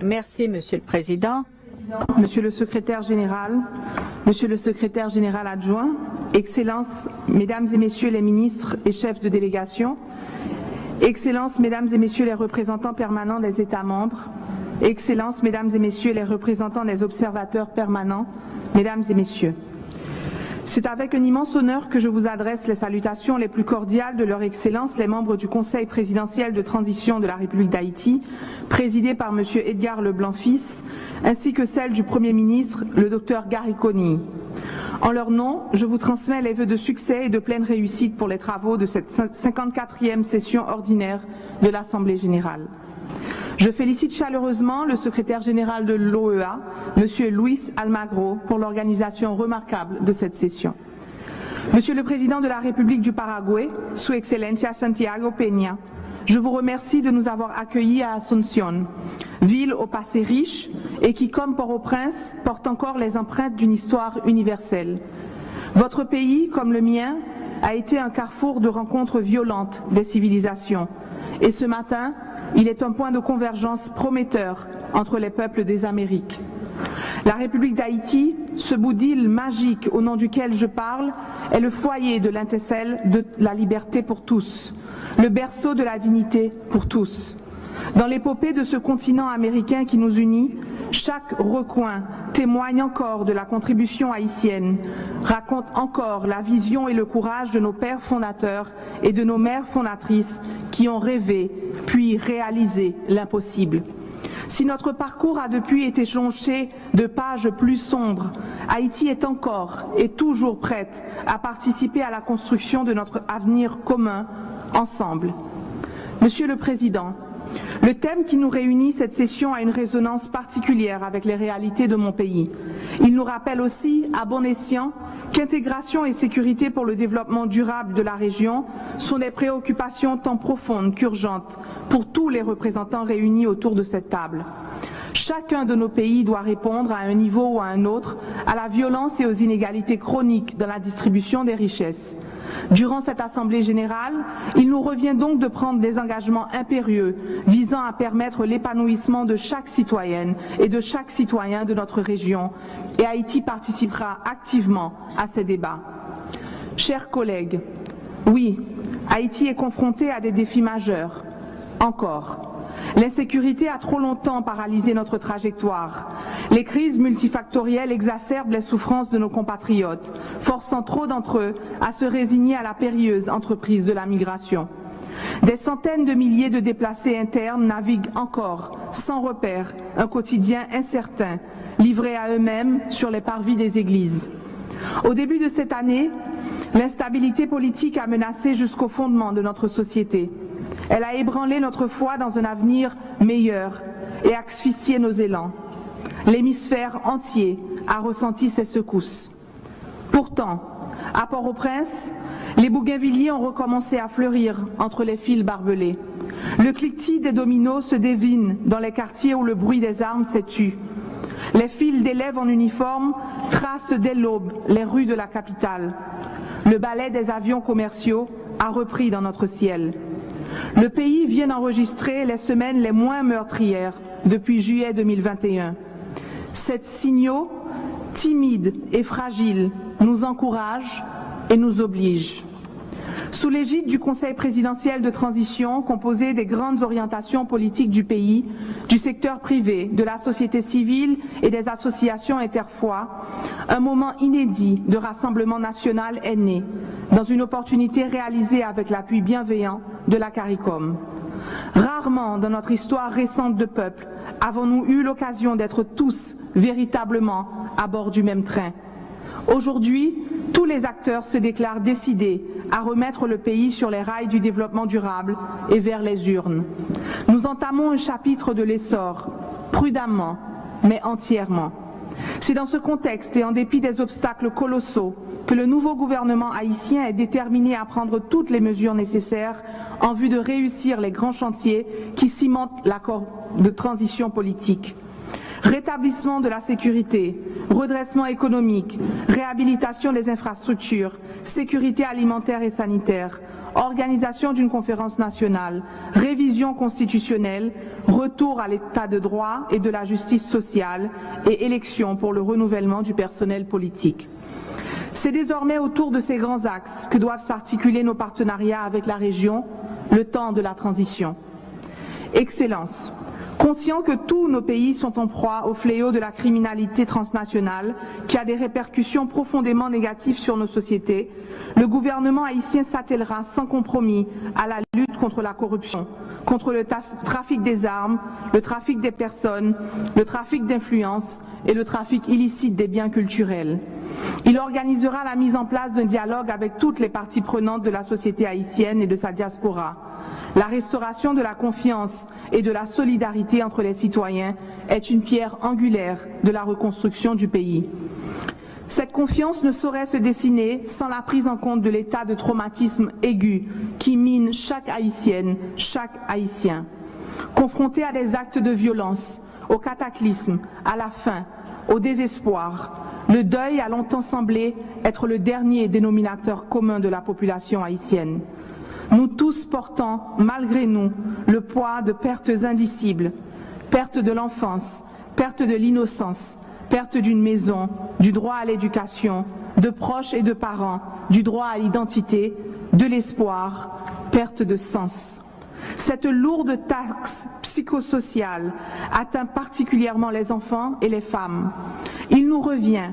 Merci, Monsieur le Président. Monsieur le Secrétaire général, Monsieur le Secrétaire général adjoint, Excellences, Mesdames et Messieurs les ministres et chefs de délégation, Excellences, Mesdames et Messieurs les représentants permanents des États membres, Excellences, Mesdames et Messieurs les représentants des observateurs permanents, Mesdames et Messieurs. C'est avec un immense honneur que je vous adresse les salutations les plus cordiales de leur Excellence, les membres du Conseil présidentiel de transition de la République d'Haïti, présidé par M. Edgar Leblanc-Fils, ainsi que celles du Premier ministre, le Dr Gary Conille. En leur nom, je vous transmets les vœux de succès et de pleine réussite pour les travaux de cette 54e session ordinaire de l'Assemblée générale. Je félicite chaleureusement le secrétaire général de l'OEA, M. Luis Almagro, pour l'organisation remarquable de cette session. Monsieur le Président de la République du Paraguay, Su Excelencia Santiago Peña, je vous remercie de nous avoir accueillis à Asunción, ville au passé riche et qui, comme Port-au-Prince, porte encore les empreintes d'une histoire universelle. Votre pays, comme le mien, a été un carrefour de rencontres violentes des civilisations. Et ce matin, il est un point de convergence prometteur entre les peuples des Amériques. La République d'Haïti, ce bout d'île magique au nom duquel je parle, est le foyer de l'intercelle de la liberté pour tous, le berceau de la dignité pour tous. Dans l'épopée de ce continent américain qui nous unit, chaque recoin témoigne encore de la contribution haïtienne, raconte encore la vision et le courage de nos pères fondateurs et de nos mères fondatrices qui ont rêvé puis réalisé l'impossible. Si notre parcours a depuis été jonché de pages plus sombres, Haïti est encore et toujours prête à participer à la construction de notre avenir commun, ensemble. Monsieur le Président, le thème qui nous réunit cette session a une résonance particulière avec les réalités de mon pays. Il nous rappelle aussi, à bon escient, qu'intégration et sécurité pour le développement durable de la région sont des préoccupations tant profondes qu'urgentes pour tous les représentants réunis autour de cette table. Chacun de nos pays doit répondre à un niveau ou à un autre à la violence et aux inégalités chroniques dans la distribution des richesses. Durant cette Assemblée générale, il nous revient donc de prendre des engagements impérieux visant à permettre l'épanouissement de chaque citoyenne et de chaque citoyen de notre région, et Haïti participera activement à ces débats. Chers collègues, oui, Haïti est confronté à des défis majeurs. Encore. L'insécurité a trop longtemps paralysé notre trajectoire. Les crises multifactorielles exacerbent les souffrances de nos compatriotes, forçant trop d'entre eux à se résigner à la périlleuse entreprise de la migration. Des centaines de milliers de déplacés internes naviguent encore, sans repère, un quotidien incertain, livrés à eux-mêmes sur les parvis des églises. Au début de cette année, l'instabilité politique a menacé jusqu'au fondement de notre société. Elle a ébranlé notre foi dans un avenir meilleur et asphyxié nos élans. L'hémisphère entier a ressenti ces secousses. Pourtant, à Port-au-Prince, les bougainvilliers ont recommencé à fleurir entre les fils barbelés. Le cliquetis des dominos se devine dans les quartiers où le bruit des armes s'est tu. Les files d'élèves en uniforme tracent dès l'aube les rues de la capitale. Le ballet des avions commerciaux a repris dans notre ciel. Le pays vient d'enregistrer les semaines les moins meurtrières depuis juillet 2021. Ces signaux, timides et fragiles, nous encouragent et nous obligent. Sous l'égide du Conseil présidentiel de transition, composé des grandes orientations politiques du pays, du secteur privé, de la société civile et des associations interfoi, un moment inédit de rassemblement national est né, dans une opportunité réalisée avec l'appui bienveillant de la CARICOM. Rarement dans notre histoire récente de peuple avons-nous eu l'occasion d'être tous véritablement à bord du même train. Aujourd'hui, tous les acteurs se déclarent décidés à remettre le pays sur les rails du développement durable et vers les urnes. Nous entamons un chapitre de l'essor, prudemment, mais entièrement. C'est dans ce contexte et en dépit des obstacles colossaux que le nouveau gouvernement haïtien est déterminé à prendre toutes les mesures nécessaires en vue de réussir les grands chantiers qui cimentent l'accord de transition politique. Rétablissement de la sécurité, redressement économique, réhabilitation des infrastructures, sécurité alimentaire et sanitaire, organisation d'une conférence nationale, révision constitutionnelle, retour à l'état de droit et de la justice sociale et élections pour le renouvellement du personnel politique. C'est désormais autour de ces grands axes que doivent s'articuler nos partenariats avec la région, le temps de la transition. Excellence. Conscient que tous nos pays sont en proie au fléau de la criminalité transnationale qui a des répercussions profondément négatives sur nos sociétés, le gouvernement haïtien s'attellera sans compromis à la lutte contre la corruption, contre le trafic des armes, le trafic des personnes, le trafic d'influence et le trafic illicite des biens culturels. Il organisera la mise en place d'un dialogue avec toutes les parties prenantes de la société haïtienne et de sa diaspora. La restauration de la confiance et de la solidarité entre les citoyens est une pierre angulaire de la reconstruction du pays. Cette confiance ne saurait se dessiner sans la prise en compte de l'état de traumatisme aigu qui mine chaque Haïtienne, chaque Haïtien. Confronté à des actes de violence, au cataclysme, à la faim, au désespoir, le deuil a longtemps semblé être le dernier dénominateur commun de la population haïtienne. Nous tous portons, malgré nous, le poids de pertes indicibles, perte de l'enfance, perte de l'innocence, perte d'une maison, du droit à l'éducation, de proches et de parents, du droit à l'identité, de l'espoir, perte de sens. Cette lourde taxe psychosociale atteint particulièrement les enfants et les femmes. Il nous revient,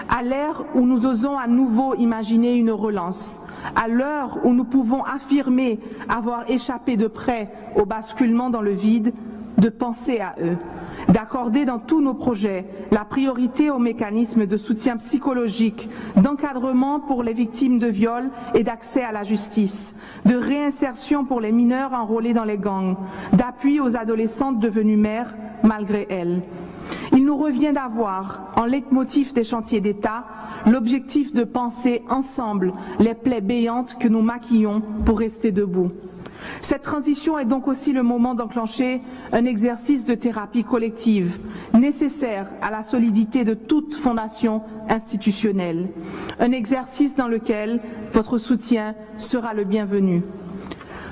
à l'ère où nous osons à nouveau imaginer une relance, à l'heure où nous pouvons affirmer avoir échappé de près au basculement dans le vide, de penser à eux, d'accorder dans tous nos projets la priorité aux mécanismes de soutien psychologique, d'encadrement pour les victimes de viols et d'accès à la justice, de réinsertion pour les mineurs enrôlés dans les gangs, d'appui aux adolescentes devenues mères malgré elles. Il nous revient d'avoir, en leitmotiv des chantiers d'État, l'objectif de penser ensemble les plaies béantes que nous maquillons pour rester debout. Cette transition est donc aussi le moment d'enclencher un exercice de thérapie collective, nécessaire à la solidité de toute fondation institutionnelle. Un exercice dans lequel votre soutien sera le bienvenu.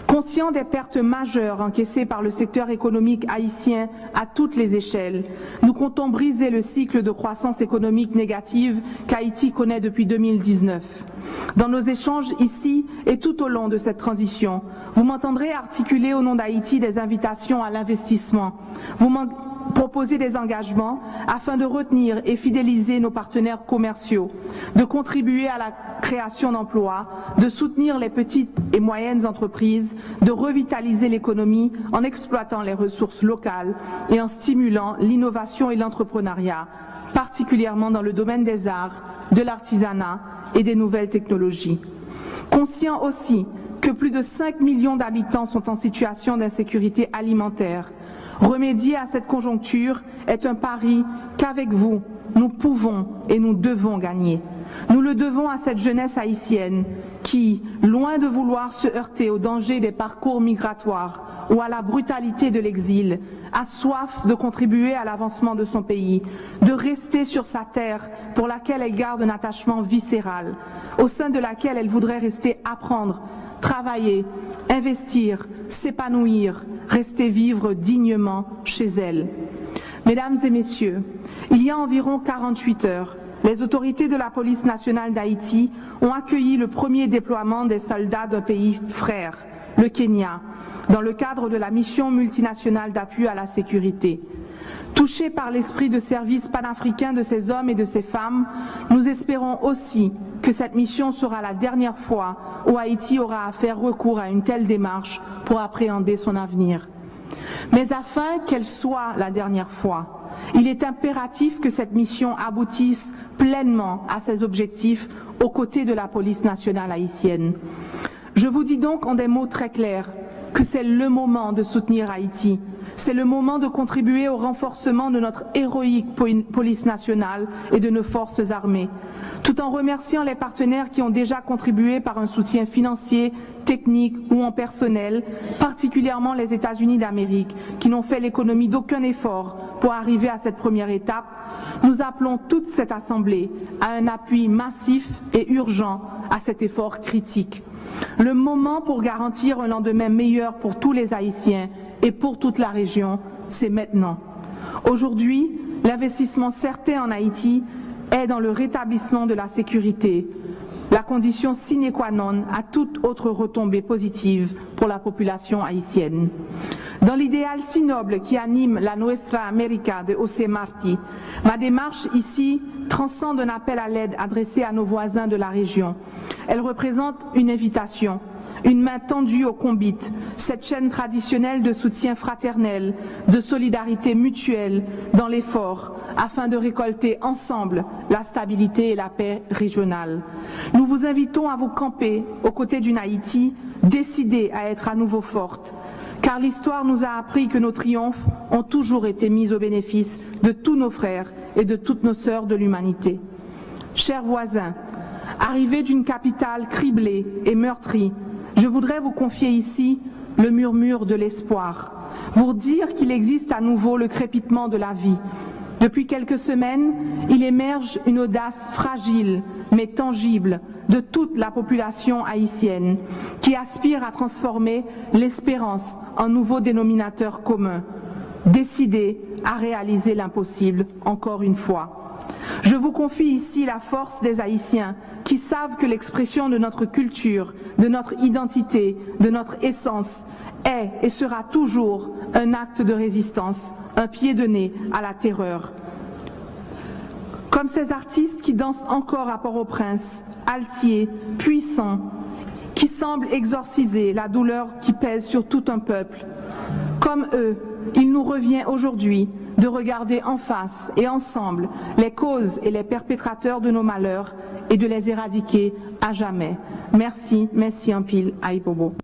Conscient des pertes majeures encaissées par le secteur économique haïtien à toutes les échelles, nous comptons briser le cycle de croissance économique négative qu'Haïti connaît depuis 2019. Dans nos échanges ici et tout au long de cette transition, vous m'entendrez articuler au nom d'Haïti des invitations à l'investissement. Vous proposer des engagements afin de retenir et fidéliser nos partenaires commerciaux, de contribuer à la création d'emplois, de soutenir les petites et moyennes entreprises, de revitaliser l'économie en exploitant les ressources locales et en stimulant l'innovation et l'entrepreneuriat, particulièrement dans le domaine des arts, de l'artisanat et des nouvelles technologies. Conscient aussi que plus de 5 millions d'habitants sont en situation d'insécurité alimentaire. Remédier à cette conjoncture est un pari qu'avec vous, nous pouvons et nous devons gagner. Nous le devons à cette jeunesse haïtienne qui, loin de vouloir se heurter aux dangers des parcours migratoires ou à la brutalité de l'exil, a soif de contribuer à l'avancement de son pays, de rester sur sa terre pour laquelle elle garde un attachement viscéral, au sein de laquelle elle voudrait rester apprendre, travailler, investir, s'épanouir, rester vivre dignement chez elle. Mesdames et messieurs, il y a environ 48 heures, les autorités de la police nationale d'Haïti ont accueilli le premier déploiement des soldats d'un pays frère, le Kenya, dans le cadre de la mission multinationale d'appui à la sécurité. Touchés par l'esprit de service panafricain de ces hommes et de ces femmes, nous espérons aussi que cette mission sera la dernière fois où Haïti aura à faire recours à une telle démarche pour appréhender son avenir. Mais afin qu'elle soit la dernière fois, il est impératif que cette mission aboutisse pleinement à ses objectifs aux côtés de la police nationale haïtienne. Je vous dis donc en des mots très clairs que c'est le moment de soutenir Haïti. C'est le moment de contribuer au renforcement de notre héroïque police nationale et de nos forces armées, tout en remerciant les partenaires qui ont déjà contribué par un soutien financier, technique ou en personnel, particulièrement les États-Unis d'Amérique, qui n'ont fait l'économie d'aucun effort pour arriver à cette première étape. Nous appelons toute cette Assemblée à un appui massif et urgent à cet effort critique. Le moment pour garantir un lendemain meilleur pour tous les Haïtiens et pour toute la région, c'est maintenant. Aujourd'hui, l'investissement certain en Haïti est dans le rétablissement de la sécurité, la condition sine qua non à toute autre retombée positive pour la population haïtienne. Dans l'idéal si noble qui anime la Nuestra América de José Martí, ma démarche ici transcende un appel à l'aide adressé à nos voisins de la région. Elle représente une invitation, une main tendue au Combit, cette chaîne traditionnelle de soutien fraternel, de solidarité mutuelle dans l'effort, afin de récolter ensemble la stabilité et la paix régionale. Nous vous invitons à vous camper aux côtés d'une Haïti décidée à être à nouveau forte, car l'histoire nous a appris que nos triomphes ont toujours été mis au bénéfice de tous nos frères et de toutes nos sœurs de l'humanité. Chers voisins, arrivés d'une capitale criblée et meurtrie, je voudrais vous confier ici le murmure de l'espoir, vous dire qu'il existe à nouveau le crépitement de la vie. Depuis quelques semaines, il émerge une audace fragile mais tangible de toute la population haïtienne qui aspire à transformer l'espérance en nouveau dénominateur commun, décidée à réaliser l'impossible encore une fois. Je vous confie ici la force des Haïtiens qui savent que l'expression de notre culture, de notre identité, de notre essence est et sera toujours un acte de résistance, un pied de nez à la terreur. Comme ces artistes qui dansent encore à Port-au-Prince, altiers, puissants, qui semblent exorciser la douleur qui pèse sur tout un peuple. Comme eux, il nous revient aujourd'hui de regarder en face et ensemble les causes et les perpétrateurs de nos malheurs et de les éradiquer à jamais. Merci, merci en pile, Aïbobo.